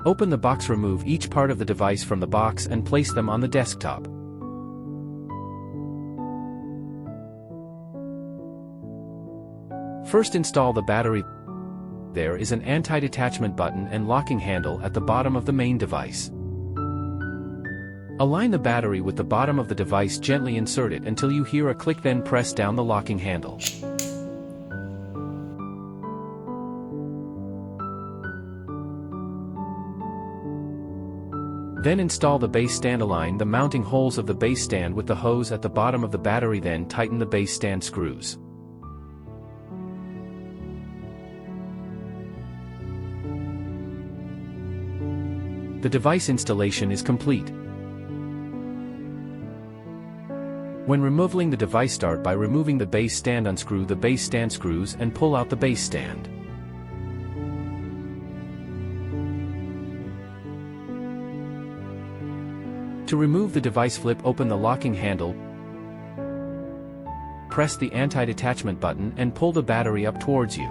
Open the box. Remove each part of the device from the box and place them on the desktop. First, install the battery. There is an anti-detachment button and locking handle at the bottom of the main device. Align the battery with the bottom of the device. Gently insert it until you hear a click, then press down the locking handle. Then install the base stand. Align the mounting holes of the base stand with the hose at the bottom of the battery, then tighten the base stand screws. The device installation is complete. When removing the device, start by removing the base stand. Unscrew the base stand screws and pull out the base stand. To remove the device, flip open the locking handle, press the anti-detachment button and pull the battery up towards you.